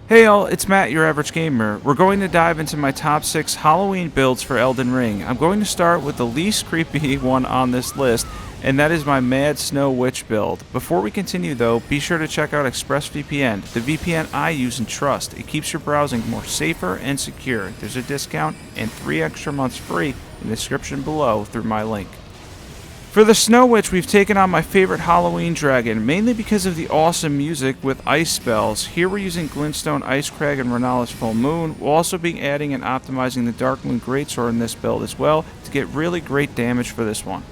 Hey all, it's Matt, your average gamer. We're going to dive into my top 6 Halloween builds for Elden Ring. I'm going to start with the least creepy one on this list, and that is my Mad Snow Witch build. Before we continue though, be sure to check out ExpressVPN, the VPN I use and trust. It keeps your browsing more safer and secure. There's a discount and 3 extra months free in the description below through my link. For the Snow Witch, we've taken on my favorite Halloween dragon, mainly because of the awesome music with ice spells. Here we're using Glintstone Ice Crag and Renala's Full Moon. We'll also be adding and optimizing the Dark Moon Greatsword in this build as well to get really great damage for this one.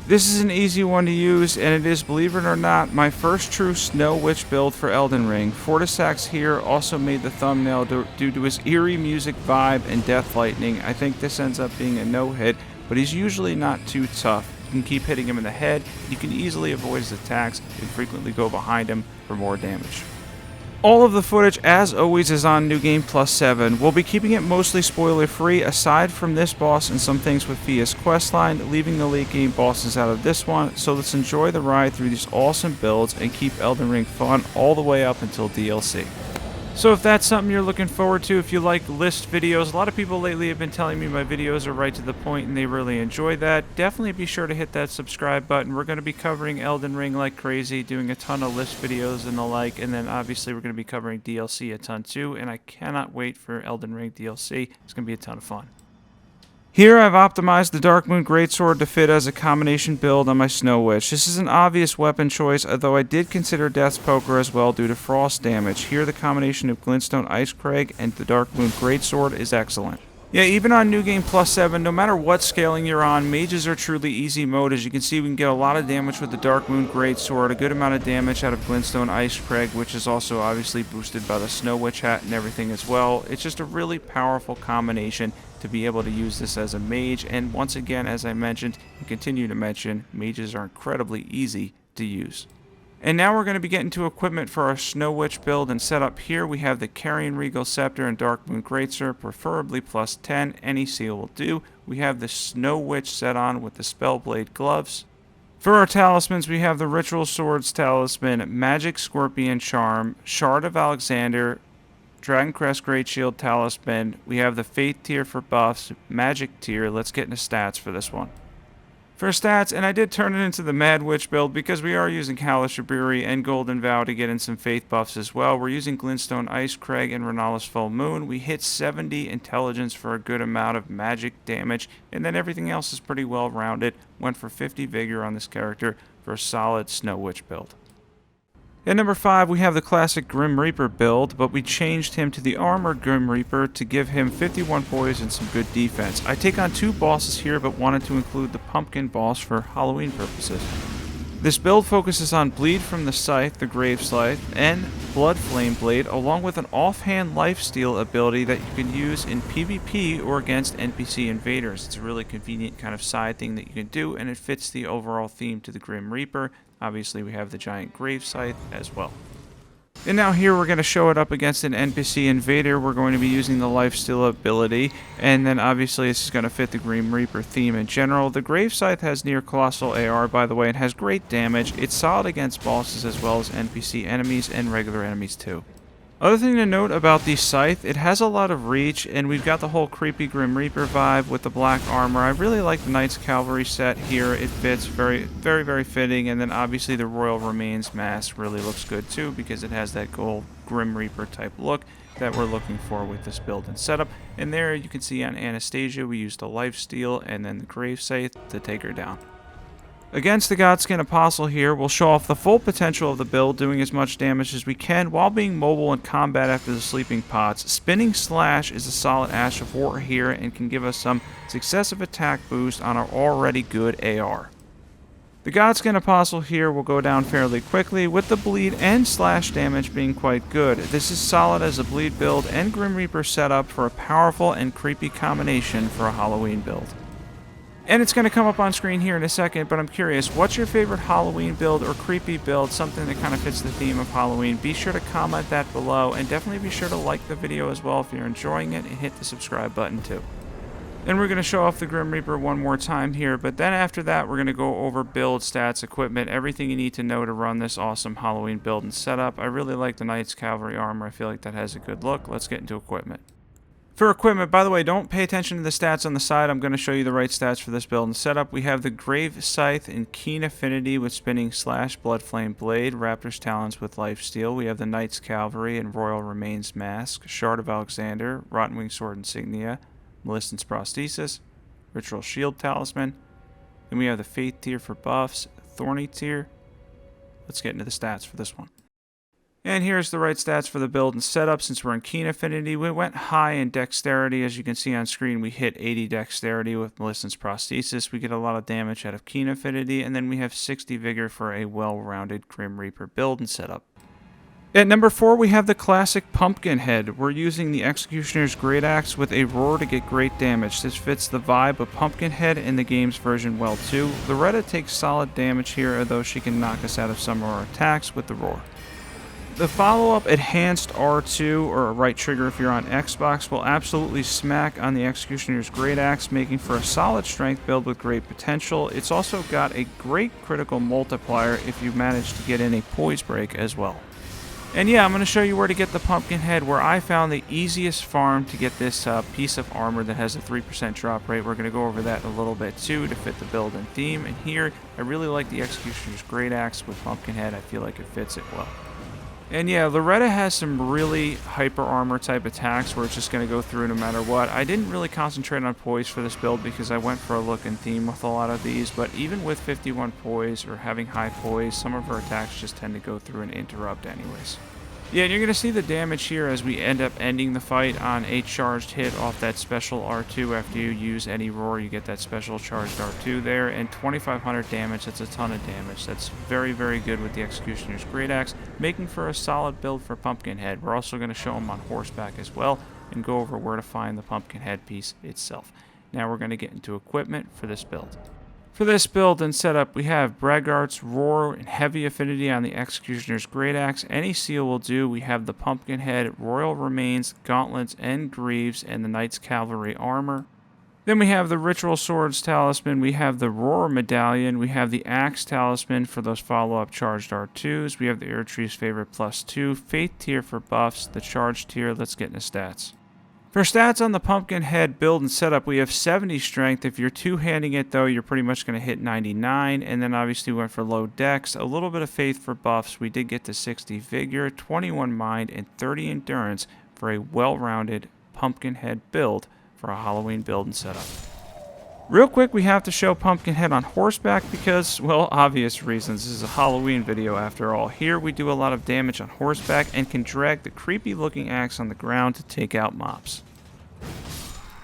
This is an easy one to use, and it is, believe it or not, my first true Snow Witch build for Elden Ring. Fortisax here also made the thumbnail due to his eerie music vibe and Death Lightning. I think this ends up being a no-hit, but he's usually not too tough. You can keep hitting him in the head, you can easily avoid his attacks, and frequently go behind him for more damage. All of the footage, as always, is on New Game Plus 7. We'll be keeping it mostly spoiler-free, aside from this boss and some things with Fia's questline, leaving the late game bosses out of this one, so let's enjoy the ride through these awesome builds and keep Elden Ring fun all the way up until DLC. So if that's something you're looking forward to, if you like list videos, a lot of people lately have been telling me my videos are right to the point and they really enjoy that. Definitely be sure to hit that subscribe button. We're going to be covering Elden Ring like crazy, doing a ton of list videos and the like, and then obviously we're going to be covering DLC a ton too, and I cannot wait for Elden Ring DLC. It's going to be a ton of fun. Here I've optimized the Dark Moon Greatsword to fit as a combination build on my Snow Witch. This is an obvious weapon choice, although I did consider Death's Poker as well due to frost damage. Here the combination of Glintstone Ice Crag and the Dark Moon Greatsword is excellent. Yeah, even on New Game Plus 7, no matter what scaling you're on, mages are truly easy mode. As you can see, we can get a lot of damage with the Dark Moon Greatsword, a good amount of damage out of Glintstone Ice Crag, which is also obviously boosted by the Snow Witch hat and everything as well. It's just a really powerful combination to be able to use this as a mage, and once again, as I mentioned and continue to mention, mages are incredibly easy to use. And now we're going to be getting to equipment for our Snow Witch build and setup. Here we have the Carrion Regal Scepter and Dark Moon Greatsword, preferably plus 10, any seal will do. We have the Snow Witch set on with the Spellblade gloves. For our talismans, we have the Ritual Swords Talisman, Magic Scorpion Charm, Shard of Alexander, Dragon Crest Great Shield Talisman. We have the Faith tier for buffs, Magic tier. Let's get into stats for this one. For stats, and I did turn it into the Mad Witch build because we are using Kalashiburi and Golden Vow to get in some faith buffs as well. We're using Glintstone Ice Crag and Renala's Full Moon. We hit 70 intelligence for a good amount of magic damage, and then everything else is pretty well rounded. Went for 50 vigor on this character for a solid Snow Witch build. At number 5, we have the classic Grim Reaper build, but we changed him to the Armored Grim Reaper to give him 51 poise and some good defense. I take on 2 bosses here, but wanted to include the Pumpkin boss for Halloween purposes. This build focuses on Bleed from the Scythe, the Grave Scythe, and Blood Flame Blade, along with an offhand lifesteal ability that you can use in PvP or against NPC invaders. It's a really convenient kind of side thing that you can do, and it fits the overall theme to the Grim Reaper. Obviously, we have the giant Grave Scythe as well. And now here we're going to show it up against an NPC invader. We're going to be using the lifesteal ability, and then obviously this is going to fit the Grim Reaper theme in general. The Grave Scythe has near colossal AR, by the way, and has great damage. It's solid against bosses as well as NPC enemies and regular enemies too. Other thing to note about the Scythe, it has a lot of reach, and we've got the whole creepy Grim Reaper vibe with the black armor. I really like the Knights Cavalry set here. It fits very fitting, and then obviously the Royal Remains mask really looks good too because it has that gold Grim Reaper type look that we're looking for with this build and setup. And there you can see on Anastasia we used the lifesteal and then the Grave Scythe to take her down. Against the Godskin Apostle here, we'll show off the full potential of the build, doing as much damage as we can while being mobile in combat after the Sleeping Pots. Spinning Slash is a solid Ash of War here and can give us some successive attack boost on our already good AR. The Godskin Apostle here will go down fairly quickly, with the bleed and slash damage being quite good. This is solid as a bleed build and Grim Reaper setup for a powerful and creepy combination for a Halloween build. And it's going to come up on screen here in a second, but I'm curious, what's your favorite Halloween build or creepy build, something that kind of fits the theme of Halloween? Be sure to comment that below, and definitely be sure to like the video as well if you're enjoying it, and hit the subscribe button too. And we're going to show off the Grim Reaper one more time here, but then after that, we're going to go over build, stats, equipment, everything you need to know to run this awesome Halloween build and setup. I really like the Knight's Cavalry armor. I feel like that has a good look. Let's get into equipment. For equipment, by the way, don't pay attention to the stats on the side. I'm going to show you the right stats for this build and setup. We have the Grave Scythe in Keen Affinity with Spinning Slash, Bloodflame Blade, Raptor's Talons with Lifesteal. We have the Knight's Cavalry and Royal Remains Mask, Shard of Alexander, Rotten Wing Sword Insignia, Maleficent's Prosthesis, Ritual Shield Talisman. Then we have the Faith tier for buffs, Thorny tier. Let's get into the stats for this one. And here's the right stats for the build and setup. Since we're in Keen Affinity, we went high in Dexterity. As you can see on screen, we hit 80 Dexterity with Maleficent's Prosthesis. We get a lot of damage out of Keen Affinity, and then we have 60 Vigor for a well-rounded Grim Reaper build and setup. At number 4, we have the classic Pumpkinhead. We're using the Executioner's Great Axe with a roar to get great damage. This fits the vibe of Pumpkinhead in the game's version well too. Loretta takes solid damage here, although she can knock us out of some of our attacks with the roar. The follow-up Enhanced R2, or right trigger if you're on Xbox, will absolutely smack on the Executioner's Great Axe, making for a solid strength build with great potential. It's also got a great critical multiplier if you manage to get in a Poise Break as well. And yeah, I'm going to show you where to get the Pumpkinhead, where I found the easiest farm to get this piece of armor that has a 3% drop rate. We're going to go over that a little bit too to fit the build and theme. And here, I really like the Executioner's Great Axe with Pumpkinhead. I feel like it fits it well. And yeah, Loretta has some really hyper armor type attacks where it's just going to go through no matter what. I didn't really concentrate on poise for this build because I went for a look and theme with a lot of these, but even with 51 poise or having high poise, some of her attacks just tend to go through and interrupt anyways. Yeah, and you're going to see the damage here as we end up ending the fight on a charged hit off that special R2. After you use any roar, you get that special charged R2 there, and 2500 damage. That's a ton of damage. That's very, very good with the Executioner's Great Axe, making for a solid build for Pumpkinhead. We're also going to show him on horseback as well and go over where to find the Pumpkinhead piece itself. Now we're going to get into equipment for this build. For this build and setup, we have Braggart's Roar and Heavy Affinity on the Executioner's Great Axe. Any seal will do. We have the Pumpkinhead, Royal Remains, Gauntlets, and Greaves, and the Knight's Cavalry Armor. Then we have the Ritual Swords Talisman. We have the Roar Medallion. We have the Axe Talisman for those follow-up charged R2s. We have the Airtree's Favorite +2. Faith tier for buffs. The Charge tier. Let's get into stats. For stats on the Pumpkinhead build and setup, we have 70 strength. If you're two-handing it, though, you're pretty much going to hit 99. And then obviously we went for low dex, a little bit of faith for buffs. We did get to 60 vigor, 21 mind, and 30 endurance for a well-rounded Pumpkinhead build for a Halloween build and setup. Real quick, we have to show Pumpkinhead on horseback because, well, obvious reasons. This is a Halloween video after all. Here we do a lot of damage on horseback and can drag the creepy looking axe on the ground to take out mobs.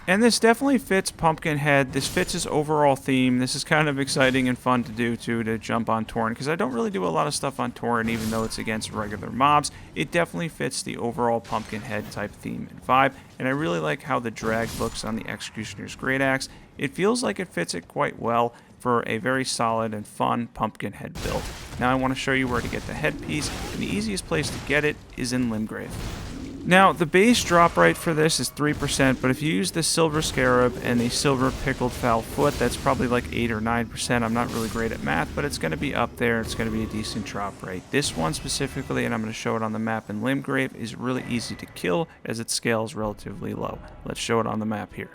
And this definitely fits Pumpkinhead. This fits his overall theme. This is kind of exciting and fun to do too, to jump on Torrent, because I don't really do a lot of stuff on Torrent even though it's against regular mobs. It definitely fits the overall Pumpkinhead type theme and vibe, and I really like how the drag looks on the Executioner's Great Axe. It feels like it fits it quite well for a very solid and fun Pumpkinhead build. Now I want to show you where to get the headpiece, and the easiest place to get it is in Limgrave. Now, the base drop rate for this is 3%, but if you use the Silver Scarab and the Silver Pickled Foul Foot, that's probably like 8 or 9%. I'm not really great at math, but it's going to be up there. It's going to be a decent drop rate. This one specifically, and I'm going to show it on the map in Limgrave, is really easy to kill as its scale is relatively low. Let's show it on the map here.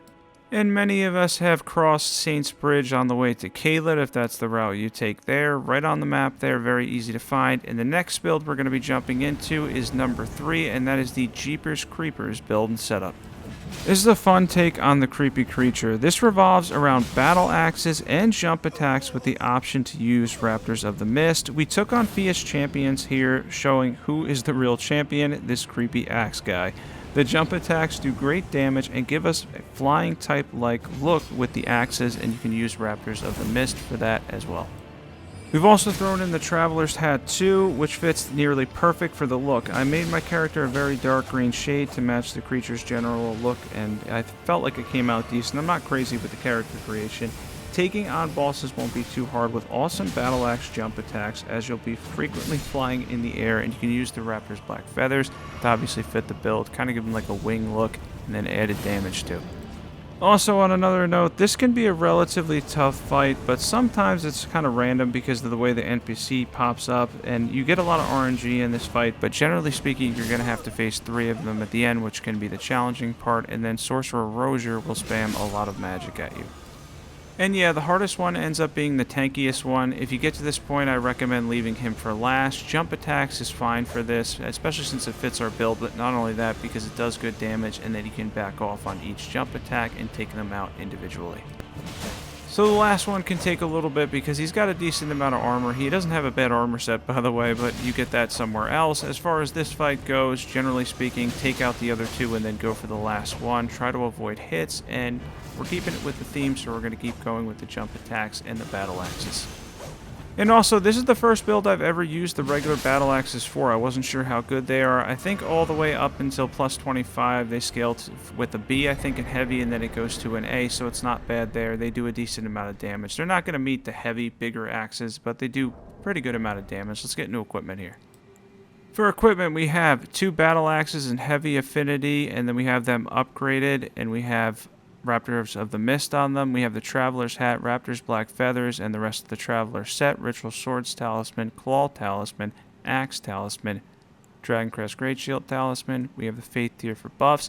And many of us have crossed Saints Bridge on the way to Caelid, if that's the route you take there. Right on the map there, very easy to find. And the next build we're going to be jumping into is number 3, and that is the Jeepers Creepers build and setup. This is a fun take on the creepy creature. This revolves around battle axes and jump attacks with the option to use Raptors of the Mist. We took on Fierce champions here, showing who is the real champion, this creepy axe guy. The jump attacks do great damage and give us a flying type-like look with the axes, and you can use Raptors of the Mist for that as well. We've also thrown in the Traveler's Hat too, which fits nearly perfect for the look. I made my character a very dark green shade to match the creature's general look, and I felt like it came out decent. I'm not crazy with the character creation. Taking on bosses won't be too hard with awesome battle axe jump attacks, as you'll be frequently flying in the air, and you can use the Raptor's Black Feathers to obviously fit the build, kind of give them like a wing look, and then added damage too. Also, on another note, this can be a relatively tough fight, but sometimes it's kind of random because of the way the NPC pops up, and you get a lot of RNG in this fight, but generally speaking, you're going to have to face 3 of them at the end, which can be the challenging part, and then Sorcerer Rozier will spam a lot of magic at you. And yeah, the hardest one ends up being the tankiest one. If you get to this point, I recommend leaving him for last. Jump attacks is fine for this, especially since it fits our build, but not only that, because it does good damage, and then you can back off on each jump attack and take them out individually. So the last one can take a little bit because he's got a decent amount of armor. He doesn't have a bad armor set, by the way, but you get that somewhere else. As far as this fight goes, generally speaking, take out the other 2 and then go for the last one. Try to avoid hits, and we're keeping it with the theme, so we're going to keep going with the jump attacks and the battle axes. And also, this is the first build I've ever used the regular battle axes for. I wasn't sure how good they are. I think all the way up until plus 25, they scale with a B, I think, in heavy, and then it goes to an A, so it's not bad there. They do a decent amount of damage. They're not going to meet the heavy, bigger axes, but they do a pretty good amount of damage. Let's get new equipment here. For equipment, we have 2 battle axes in heavy affinity, and then we have them upgraded, and we have Raptors of the Mist on them. We have the Traveler's Hat, Raptor's Black Feathers, and the rest of the Traveler set. Ritual Swords Talisman, Claw Talisman, Axe Talisman, Dragon Crest Great Shield Talisman. We have the Faith tier for buffs,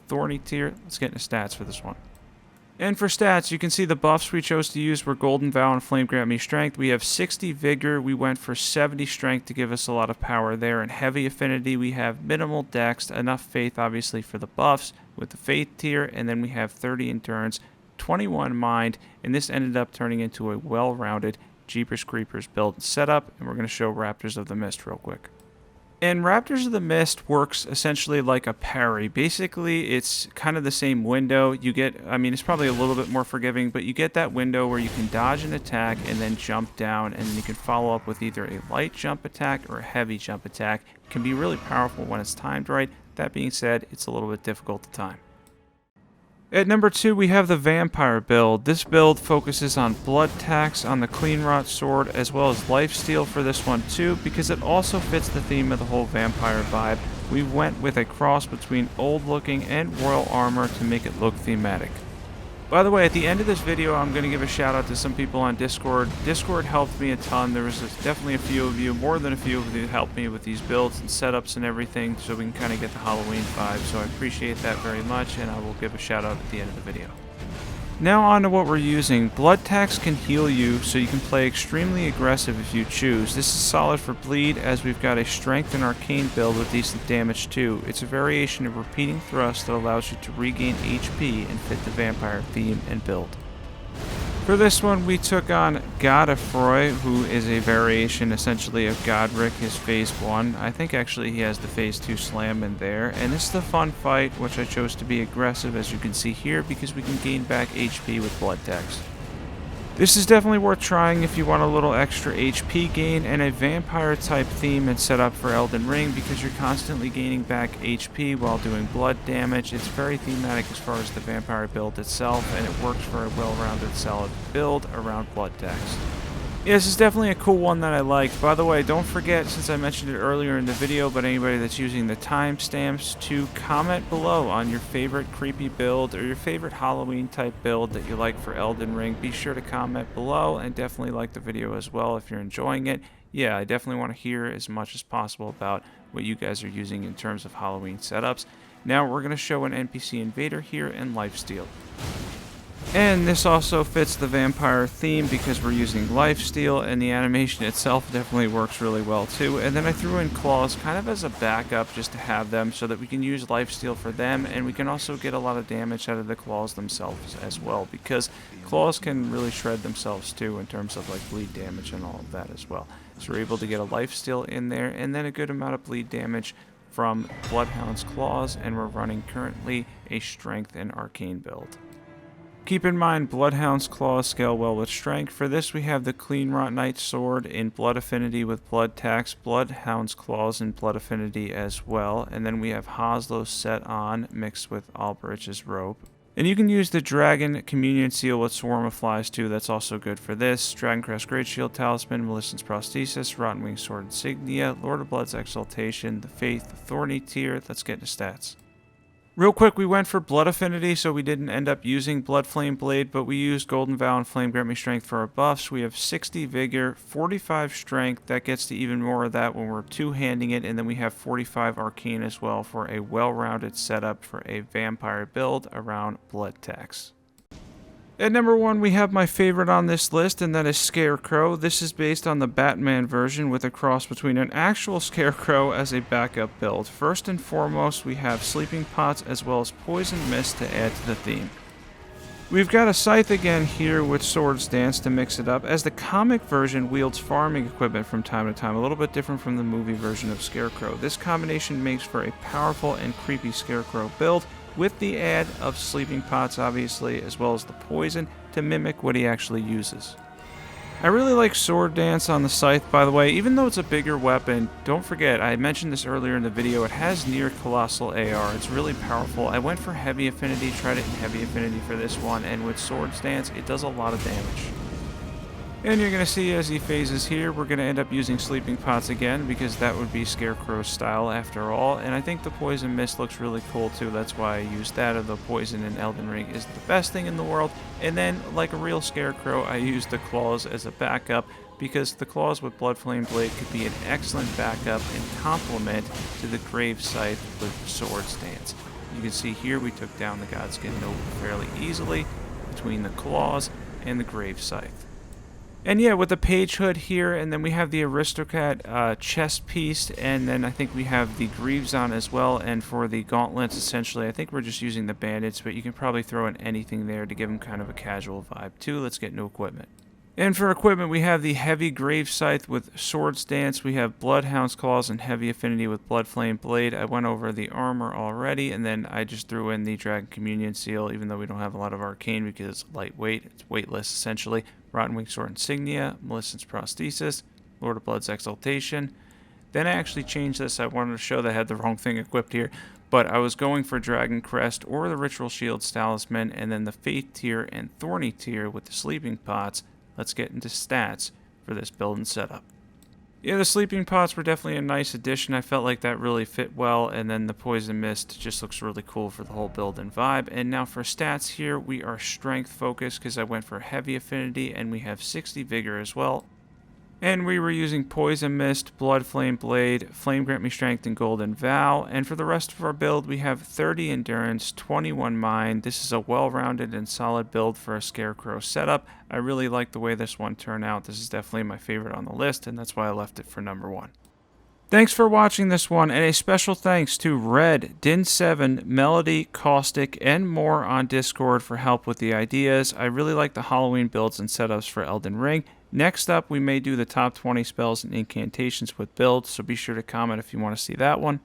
Thorny tier. Let's get into stats for this one. And for stats, you can see the buffs we chose to use were Golden Vow and Flame Grant Me Strength. We have 60 Vigor. We went for 70 Strength to give us a lot of power there. In Heavy Affinity, we have minimal Dex, enough Faith, obviously, for the buffs with the Faith tier. And then we have 30 Endurance, 21 Mind. And this ended up turning into a well-rounded Jeepers Creepers build setup. And we're going to show Raptors of the Mist real quick. And Raptors of the Mist works essentially like a parry. Basically, it's kind of the same window. You get, I mean, it's probably a little bit more forgiving, but you get that window where you can dodge an attack and then jump down, and then you can follow up with either a light jump attack or a heavy jump attack. It can be really powerful when it's timed right. That being said, it's a little bit difficult to time. At number 2, we have the Vampire build. This build focuses on blood tax on the Clean Rot Sword, as well as lifesteal for this one too, because it also fits the theme of the whole vampire vibe. We went with a cross between old looking and royal armor to make it look thematic. By the way, at the end of this video, I'm going to give a shout out to some people on Discord. Discord helped me a ton. There was definitely a few of you, more than a few of you, that helped me with these builds and setups and everything, so we can kind of get the Halloween vibe. So I appreciate that very much, and I will give a shout out at the end of the video. Now on to what we're using. Blood Tax can heal you, so you can play extremely aggressive if you choose. This is solid for bleed, as we've got a strength and arcane build with decent damage too. It's a variation of repeating thrust that allows you to regain HP and fit the vampire theme and build. For this one, we took on Godefroy, who is a variation essentially of Godric, his phase 1. I think actually he has the phase 2 slam in there. And this is a fun fight, which I chose to be aggressive, as you can see here, because we can gain back HP with Blood Tax. This is definitely worth trying if you want a little extra HP gain and a vampire type theme and setup for Elden Ring, because you're constantly gaining back HP while doing blood damage. It's very thematic as far as the vampire build itself, and it works for a well-rounded solid build around blood tax. Yeah, this is definitely a cool one that I liked. By the way, don't forget, since I mentioned it earlier in the video, but anybody that's using the timestamps, to comment below on your favorite creepy build or your favorite Halloween type build that you like for Elden Ring. Be sure to comment below, and definitely like the video as well if you're enjoying it. Yeah, I definitely want to hear as much as possible about what you guys are using in terms of Halloween setups. Now we're going to show an NPC invader here in lifesteal. And this also fits the vampire theme because we're using lifesteal, and the animation itself definitely works really well too. And then I threw in claws kind of as a backup just to have them so that we can use lifesteal for them, and we can also get a lot of damage out of the claws themselves as well, because claws can really shred themselves too in terms of like bleed damage and all of that as well. So we're able to get a lifesteal in there and then a good amount of bleed damage from Bloodhound's claws, and we're running currently a strength and arcane build. Keep in mind, Bloodhound's claws scale well with strength. For this, we have the Clean Rot Knight sword in blood affinity with blood tax, Bloodhound's claws in blood affinity as well, and then we have Hoslow's set on mixed with Alberich's robe. And you can use the Dragon Communion Seal with Swarm of Flies too. That's also good for this. Dragon Crest Great Shield Talisman, Millicent's Prosthesis, Rotten Wing Sword Insignia, Lord of Blood's Exaltation, the Faith, the Thorny tier. Let's get into stats. Real quick, we went for blood affinity, so we didn't end up using Blood Flame Blade, but we used Golden Vow and Flame Grant Me Strength for our buffs. We have 60 Vigor, 45 Strength. That gets to even more of that when we're two-handing it, and then we have 45 Arcane as well for a well-rounded setup for a vampire build around blood tax. At number 1, we have my favorite on this list, and that is Scarecrow. This is based on the Batman version with a cross between an actual Scarecrow as a backup build. First and foremost, we have Sleeping Pots as well as Poison Mist to add to the theme. We've got a Scythe again here with Swords Dance to mix it up, as the comic version wields farming equipment from time to time, a little bit different from the movie version of Scarecrow. This combination makes for a powerful and creepy Scarecrow build, with the add of Sleeping Pots, obviously, as well as the poison to mimic what he actually uses. I really like Sword Dance on the Scythe, by the way. Even though it's a bigger weapon, don't forget, I mentioned this earlier in the video, it has near Colossal AR. It's really powerful. I went for Heavy Affinity, tried it in Heavy Affinity for this one, and with Sword Dance, it does a lot of damage. And you're going to see as he phases here, we're going to end up using Sleeping Pots again, because that would be Scarecrow's style after all. And I think the Poison Mist looks really cool too, that's why I used that, although Poison in Elden Ring is the best thing in the world. And then, like a real Scarecrow, I used the Claws as a backup, because the Claws with Blood Flame Blade could be an excellent backup and complement to the Grave Scythe with Swords Dance. You can see here we took down the Godskin Noble fairly easily between the Claws and the Grave Scythe. And yeah, with the page hood here, and then we have the Aristocrat chest piece, and then I think we have the Greaves on as well, and for the gauntlets, essentially, I think we're just using the bandits, but you can probably throw in anything there to give them kind of a casual vibe too. Let's get into equipment. And for equipment, we have the Heavy Grave Scythe with Swords Dance, we have Bloodhound's Claws and Heavy Affinity with Blood Flame Blade. I went over the armor already, and then I just threw in the Dragon Communion Seal, even though we don't have a lot of Arcane because it's lightweight, it's weightless essentially. Rotten Wing Sword Insignia, Millicent's Prosthesis, Lord of Blood's Exaltation. Then I actually changed this. I wanted to show that I had the wrong thing equipped here, but I was going for Dragon Crest or the Ritual Shield's Talisman, and then the Faith tier and Thorny tier with the Sleeping Pots. Let's get into stats for this build and setup. Yeah, the Sleeping Pots were definitely a nice addition. I felt like that really fit well, and then the Poison Mist just looks really cool for the whole build and vibe. And now for stats here, we are strength focused because I went for Heavy Affinity, and we have 60 Vigor as well. And we were using Poison Mist, Blood Flame Blade, Flame Grant Me Strength, and Golden Vow. And for the rest of our build, we have 30 Endurance, 21 Mind. This is a well-rounded and solid build for a Scarecrow setup. I really like the way this one turned out. This is definitely my favorite on the list, and that's why I left it for number 1. Thanks for watching this one, and a special thanks to Red, Din7, Melody, Caustic, and more on Discord for help with the ideas. I really like the Halloween builds and setups for Elden Ring. Next up, we may do the top 20 spells and incantations with builds, so be sure to comment if you want to see that one.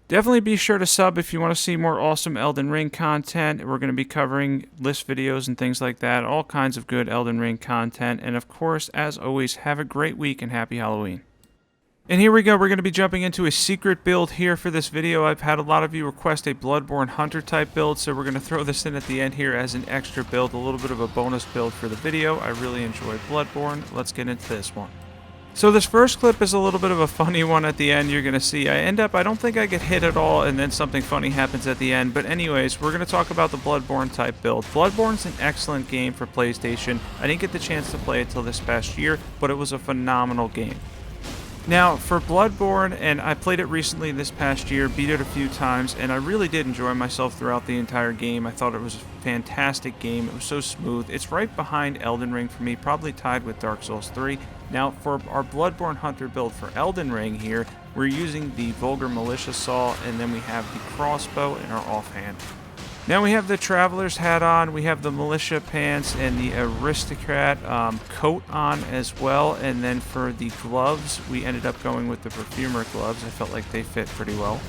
Definitely be sure to sub if you want to see more awesome Elden Ring content. We're going to be covering list videos and things like that, all kinds of good Elden Ring content. And of course, as always, have a great week and happy Halloween. And here we go, we're going to be jumping into a secret build here for this video. I've had a lot of you request a Bloodborne Hunter type build, so we're going to throw this in at the end here as an extra build, a little bit of a bonus build for the video. I really enjoy Bloodborne. Let's get into this one. So this first clip is a little bit of a funny one at the end. You're going to see I don't think I get hit at all, and then something funny happens at the end. But anyways, we're going to talk about the Bloodborne type build. Bloodborne's an excellent game for PlayStation. I didn't get the chance to play it till this past year, but it was a phenomenal game. Now, for Bloodborne, and I played it recently this past year, beat it a few times, and I really did enjoy myself throughout the entire game. I thought it was a fantastic game. It was so smooth. It's right behind Elden Ring for me, probably tied with Dark Souls 3. Now, for our Bloodborne Hunter build for Elden Ring here, we're using the Vulgar Militia Saw, and then we have the crossbow in our offhand. Now we have the Traveler's hat on, we have the Militia pants, and the Aristocrat coat on as well. And then for the gloves, we ended up going with the Perfumer gloves. I felt like they fit pretty well.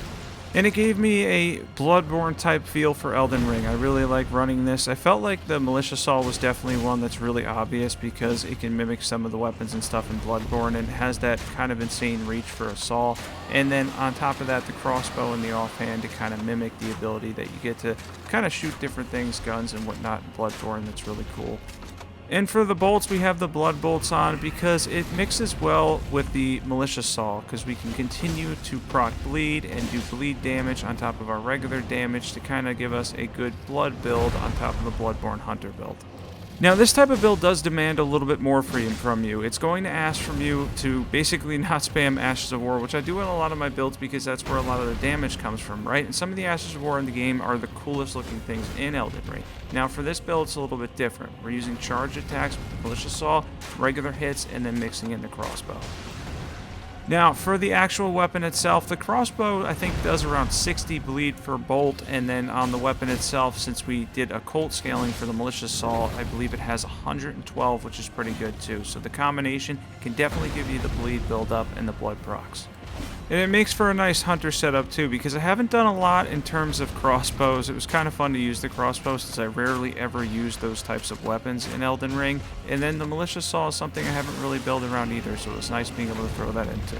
And it gave me a Bloodborne type feel for Elden Ring. I really like running this. I felt like the Militia Saw was definitely one that's really obvious because it can mimic some of the weapons and stuff in Bloodborne and has that kind of insane reach for a saw. And then on top of that, the crossbow in the offhand to kind of mimic the ability that you get to kind of shoot different things, guns and whatnot in Bloodborne. That's really cool. And for the bolts, we have the blood bolts on because it mixes well with the malicious saw, because we can continue to proc bleed and do bleed damage on top of our regular damage to kind of give us a good blood build on top of the Bloodborne Hunter build. Now, this type of build does demand a little bit more from you. It's going to ask from you to basically not spam Ashes of War, which I do in a lot of my builds because that's where a lot of the damage comes from, right? And some of the Ashes of War in the game are the coolest looking things in Elden Ring. Now, for this build, it's a little bit different. We're using charge attacks with the Malicious Saw, regular hits, and then mixing in the crossbow. Now, for the actual weapon itself, the crossbow, I think, does around 60 bleed per bolt, and then on the weapon itself, since we did occult scaling for the malicious saw, I believe it has 112, which is pretty good too. So the combination can definitely give you the bleed build-up and the blood procs. And it makes for a nice hunter setup too, because I haven't done a lot in terms of crossbows. It was kind of fun to use the crossbow since I rarely ever use those types of weapons in Elden Ring. And then the malicious saw is something I haven't really built around either, so it was nice being able to throw that in too.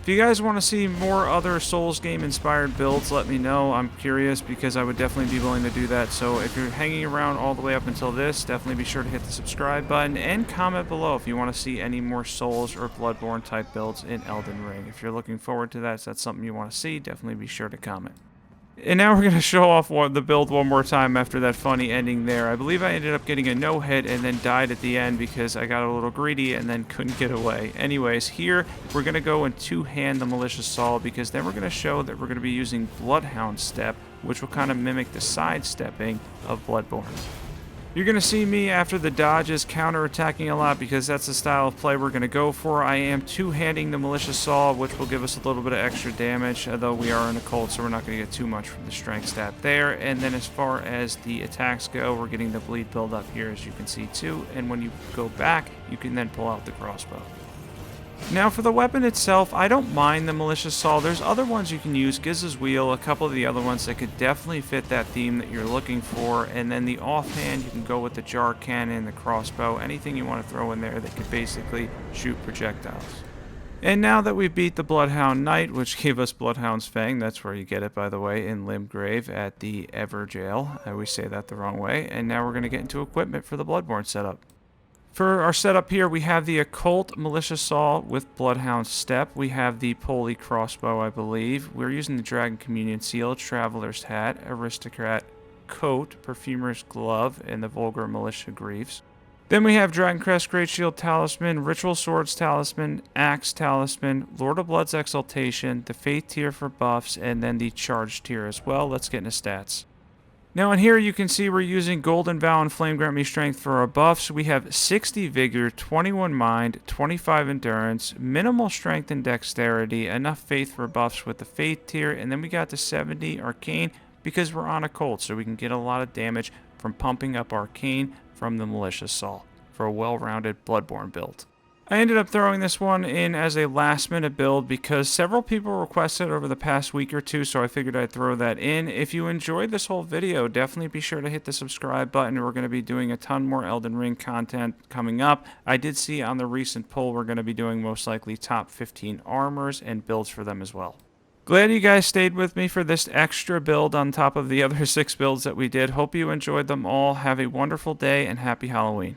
If you guys want to see more other Souls game inspired builds, let me know. I'm curious because I would definitely be willing to do that. So if you're hanging around all the way up until this, definitely be sure to hit the subscribe button and comment below if you want to see any more Souls or Bloodborne type builds in Elden Ring. If you're looking forward to that, if that's something you want to see, definitely be sure to comment. And now we're going to show off the build one more time after that funny ending there. I believe I ended up getting a no-hit and then died at the end because I got a little greedy and then couldn't get away. Anyways, here we're going to go and two-hand the malicious saw because then we're going to show that we're going to be using Bloodhound Step, which will kind of mimic the sidestepping of Bloodborne. You're going to see me after the dodges counter-attacking a lot because that's the style of play we're going to go for. I am two-handing the malicious saw, which will give us a little bit of extra damage, although we are in a cult, so we're not going to get too much from the strength stat there. And then as far as the attacks go, we're getting the bleed build up here, as you can see too. And when you go back, you can then pull out the crossbow. Now for the weapon itself, I don't mind the malicious saw. There's other ones you can use, Giz's wheel, a couple of the other ones that could definitely fit that theme that you're looking for. And then the offhand, you can go with the jar cannon, the crossbow, anything you want to throw in there that could basically shoot projectiles. And now that we beat the Bloodhound Knight, which gave us Bloodhound's Fang, that's where you get it, by the way, in Limgrave at the Ever Jail. I always say that the wrong way. And now we're going to get into equipment for the Bloodborne setup. For our setup here, we have the Occult Malicious Saw with Bloodhound Step. We have the Pulley Crossbow, I believe. We're using the Dragon Communion Seal, Traveler's Hat, Aristocrat Coat, Perfumer's Glove, and the Vulgar Militia Greaves. Then we have Dragon Crest Great Shield Talisman, Ritual Swords Talisman, Axe Talisman, Lord of Blood's Exaltation, the Faith Tier for buffs, and then the Charge Tier as well. Let's get into stats. Now in here you can see we're using Golden Vow and Flame Grant Me Strength for our buffs. We have 60 Vigor, 21 Mind, 25 Endurance, minimal Strength and Dexterity, enough Faith for buffs with the Faith tier, and then we got the 70 Arcane because we're on Occult, so we can get a lot of damage from pumping up Arcane from the Malicious Saw for a well-rounded Bloodborne build. I ended up throwing this one in as a last-minute build because several people requested over the past week or two, so I figured I'd throw that in. If you enjoyed this whole video, definitely be sure to hit the subscribe button. We're going to be doing a ton more Elden Ring content coming up. I did see on the recent poll we're going to be doing most likely top 15 armors and builds for them as well. Glad you guys stayed with me for this extra build on top of the other 6 builds that we did. Hope you enjoyed them all. Have a wonderful day and happy Halloween.